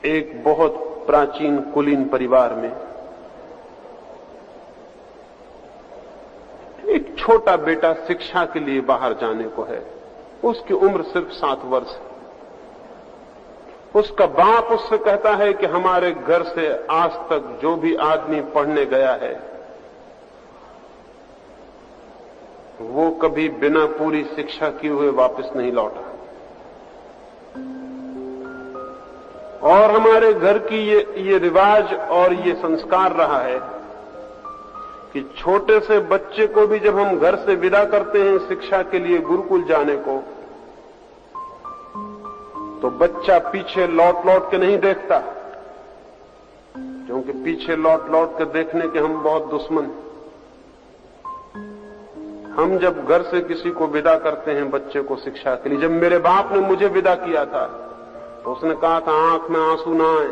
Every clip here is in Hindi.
एक बहुत प्राचीन कुलीन परिवार में एक छोटा बेटा शिक्षा के लिए बाहर जाने को है। उसकी उम्र सिर्फ 7 वर्ष है। उसका बाप उससे कहता है कि हमारे घर से आज तक जो भी आदमी पढ़ने गया है वो कभी बिना पूरी शिक्षा किए हुए वापस नहीं लौटा। और हमारे घर की ये रिवाज और ये संस्कार रहा है कि छोटे से बच्चे को भी जब हम घर से विदा करते हैं शिक्षा के लिए गुरुकुल जाने को, तो बच्चा पीछे लौट लौट के नहीं देखता, क्योंकि पीछे लौट लौट के देखने के हम बहुत दुश्मन हैं। हम जब घर से किसी को विदा करते हैं बच्चे को शिक्षा के लिए, जब मेरे बाप ने मुझे विदा किया था तो उसने कहा था आंख में आंसू ना आए,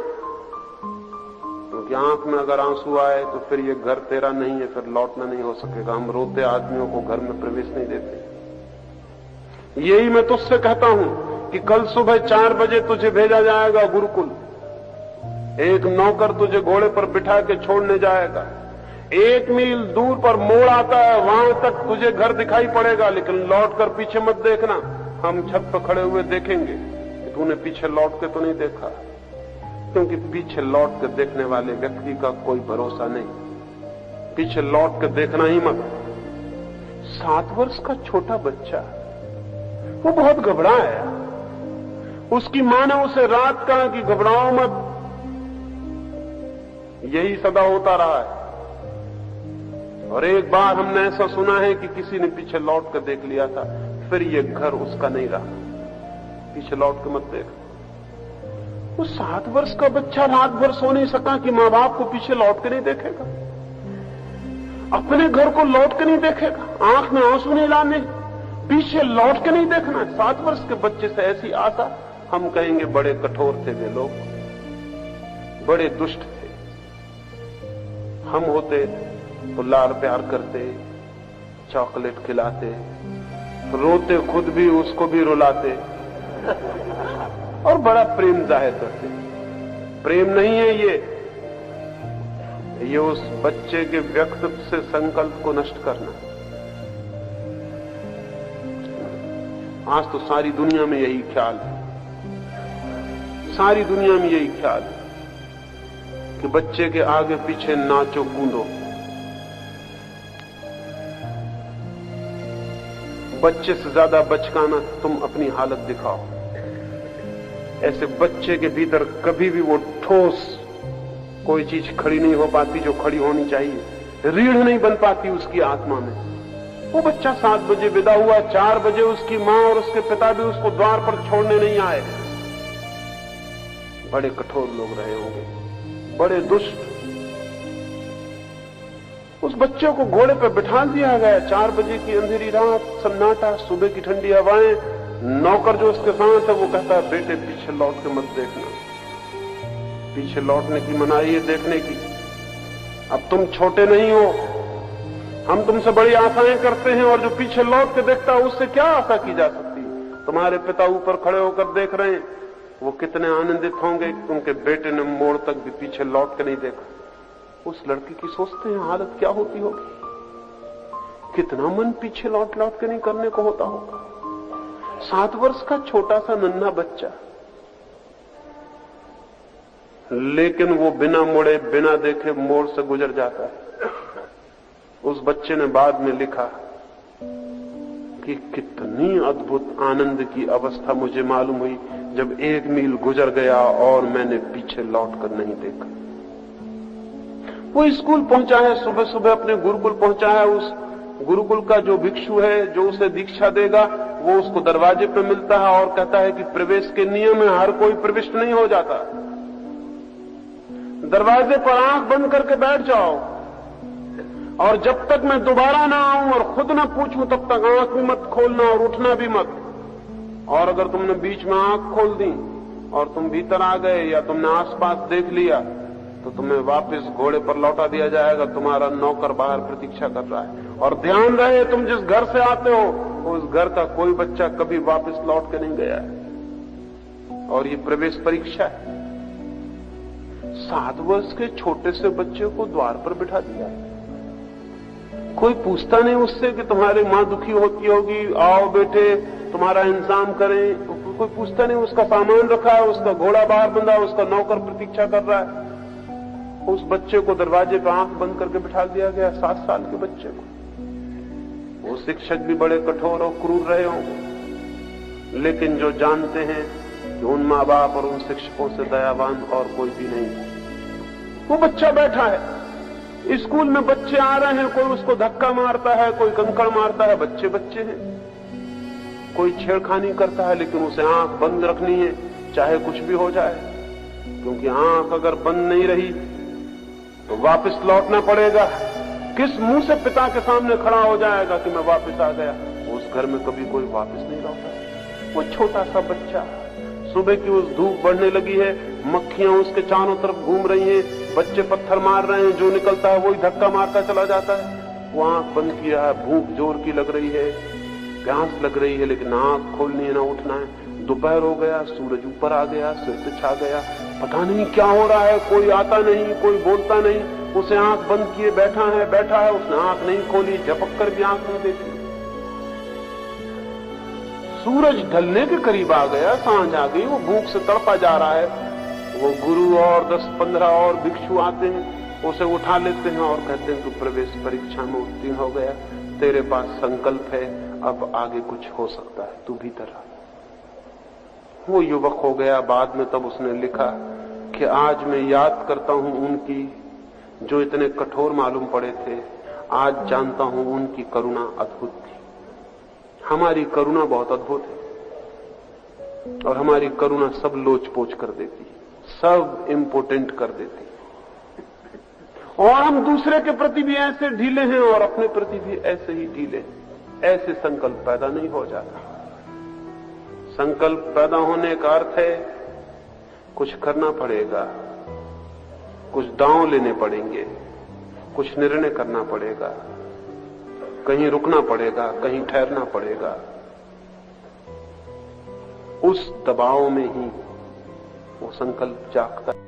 क्योंकि आंख में अगर आंसू आए तो फिर ये घर तेरा नहीं है, फिर लौटना नहीं हो सकेगा। हम रोते आदमियों को घर में प्रवेश नहीं देते। यही मैं तुझसे कहता हूं कि कल सुबह 4 बजे तुझे भेजा जाएगा गुरुकुल। एक नौकर तुझे घोड़े पर बिठा के छोड़ने जाएगा। 1 मील दूर पर मोड़ आता है, वहां तक तुझे घर दिखाई पड़ेगा, लेकिन लौटकर पीछे मत देखना। हम छत पर खड़े हुए देखेंगे कि तूने पीछे लौट के तो नहीं देखा, क्योंकि पीछे लौट के देखने वाले व्यक्ति का कोई भरोसा नहीं। पीछे लौट के देखना ही मत। 7 वर्ष का छोटा बच्चा, वो बहुत घबराया। उसकी मां ने उसे रात कहा कि घबराओ मत। यही सदा होता रहा है। और एक बार हमने ऐसा सुना है कि किसी ने पीछे लौट कर देख लिया था, फिर ये घर उसका नहीं रहा। पीछे लौट के मत देख। वो 7 वर्ष का बच्चा रात भर सो नहीं सका कि मां बाप को पीछे लौट के नहीं देखेगा, अपने घर को लौट के नहीं देखेगा, आंख में आंसू नहीं लाने, पीछे लौट के नहीं देखना। 7 वर्ष के बच्चे से ऐसी आशा, हम कहेंगे बड़े कठोर थे वे लोग, बड़े दुष्ट थे। हम होते तो लाड़ प्यार करते, चॉकलेट खिलाते, रोते खुद भी उसको भी रुलाते और बड़ा प्रेम जाहिर करते। प्रेम नहीं है ये उस बच्चे के व्यक्तित्व से संकल्प को नष्ट करना। आज तो सारी दुनिया में यही ख्याल है, सारी दुनिया में यही ख्याल है कि बच्चे के आगे पीछे नाचो कूदो। बच्चे से ज्यादा बचकाना तुम अपनी हालत दिखाओ। ऐसे बच्चे के भीतर कभी भी वो ठोस कोई चीज खड़ी नहीं हो पाती जो खड़ी होनी चाहिए, रीढ़ नहीं बन पाती उसकी आत्मा में। वो बच्चा 7 बजे विदा हुआ, 4 बजे उसकी मां और उसके पिता भी उसको द्वार पर छोड़ने नहीं आए। बड़े कठोर लोग रहे होंगे, बड़े दुष्ट। उस बच्चे को घोड़े पर बिठा दिया गया। 4 बजे की अंधेरी रात, सन्नाटा, सुबह की ठंडी हवाएं। नौकर जो उसके साथ है वो कहता है बेटे पीछे लौट के मत देखना। पीछे लौटने की मनाही है देखने की। अब तुम छोटे नहीं हो, हम तुमसे बड़ी आशाएं करते हैं, और जो पीछे लौट के देखता है उससे क्या आशा की जा सकती है। तुम्हारे पिता ऊपर खड़े होकर देख रहे हैं, वो कितने आनंदित होंगे कि उनके बेटे ने मोड़ तक भी पीछे लौट के नहीं देखा। उस लड़की की सोचते हैं हालत क्या होती होगी, कितना मन पीछे लौट लौट के नहीं करने को होता होगा। 7 वर्ष का छोटा सा नन्हा बच्चा, लेकिन वो बिना मुड़े बिना देखे मोड़ से गुजर जाता है। उस बच्चे ने बाद में लिखा कि कितनी अद्भुत आनंद की अवस्था मुझे मालूम हुई जब 1 मील गुजर गया और मैंने पीछे लौटकर नहीं देखा। वो स्कूल पहुंचा है, सुबह सुबह अपने गुरुकुल पहुंचा है। उस गुरुकुल का जो भिक्षु है जो उसे दीक्षा देगा, वो उसको दरवाजे पे मिलता है और कहता है कि प्रवेश के नियम है, हर कोई प्रविष्ट नहीं हो जाता। दरवाजे पर आंख बंद करके बैठ जाओ, और जब तक मैं दोबारा ना आऊं और खुद ना पूछूं तब तक आंख भी मत खोलना और उठना भी मत। और अगर तुमने बीच में आंख खोल दी और तुम भीतर आ गए या तुमने आसपास देख लिया तो तुम्हें वापस घोड़े पर लौटा दिया जाएगा। तुम्हारा नौकर बाहर प्रतीक्षा कर रहा है। और ध्यान रहे, तुम जिस घर से आते हो उस घर का कोई बच्चा कभी वापस लौट के नहीं गया है। और ये प्रवेश परीक्षा है। 7 वर्ष के छोटे से बच्चे को द्वार पर बिठा दिया। कोई पूछता नहीं उससे कि तुम्हारी मां दुखी होती होगी, आओ बेटे तुम्हारा इंतजाम करें। कोई पूछता नहीं, उसका सामान रखा है, उसका घोड़ा बाहर बंधा, उसका नौकर प्रतीक्षा कर रहा है। उस बच्चे को दरवाजे पर आंख बंद करके बिठा दिया गया, 7 साल के बच्चे को। वो शिक्षक भी बड़े कठोर और क्रूर रहे होंगे, लेकिन जो जानते हैं कि उन मां बाप और उन शिक्षकों से दयावान और कोई भी नहीं। वो बच्चा बैठा है, स्कूल में बच्चे आ रहे हैं, कोई उसको धक्का मारता है, कोई कंकड़ मारता है, बच्चे बच्चे हैं। कोई छेड़खानी करता है, लेकिन उसे आंख बंद रखनी है, चाहे कुछ भी हो जाए, क्योंकि आंख अगर बंद नहीं रही तो वापस लौटना पड़ेगा। किस मुंह से पिता के सामने खड़ा हो जाएगा कि मैं वापस आ गया? उस घर में कभी कोई वापस नहीं लौटा। वो छोटा सा बच्चा, सुबह की उस धूप बढ़ने लगी है, मक्खियां उसके चारों तरफ घूम रही हैं, बच्चे पत्थर मार रहे हैं, जो निकलता है वही धक्का मारता चला जाता है। वो आंख बंद किया है, भूख जोर की लग रही है, प्यास लग रही है, लेकिन आंख खोलनी है ना उठना है। दोपहर हो गया, सूरज ऊपर आ गया, सिर पे छा गया, पता नहीं क्या हो रहा है, कोई आता नहीं, कोई बोलता नहीं। उसे आंख बंद किए बैठा है, उसने आंख नहीं खोली, झपक कर भी आंख नहीं देखी। सूरज ढलने के करीब आ गया, सांझ आ गई, वो भूख से तड़पा जा रहा है। वो गुरु और 10-15 और भिक्षु आते हैं, उसे उठा लेते हैं और कहते हैं तू प्रवेश परीक्षा में उत्तीर्ण हो गया, तेरे पास संकल्प है, अब आगे कुछ हो सकता है, तू भीतर आ। वो युवक हो गया। बाद में तब उसने लिखा कि आज मैं याद करता हूं उनकी जो इतने कठोर मालूम पड़े थे, आज जानता हूं उनकी करुणा अद्भुत थी। हमारी करुणा बहुत अद्भुत है, और हमारी करुणा सब लोच-पोच कर देती है, सब इम्पोर्टेंट कर देती है। और हम दूसरे के प्रति भी ऐसे ढीले हैं और अपने प्रति भी ऐसे ही ढीले। ऐसे संकल्प पैदा नहीं हो जाता। संकल्प पैदा होने का अर्थ है कुछ करना पड़ेगा, कुछ दांव लेने पड़ेंगे, कुछ निर्णय करना पड़ेगा, कहीं रुकना पड़ेगा, कहीं ठहरना पड़ेगा। उस दबाव में ही वो संकल्प जागता है।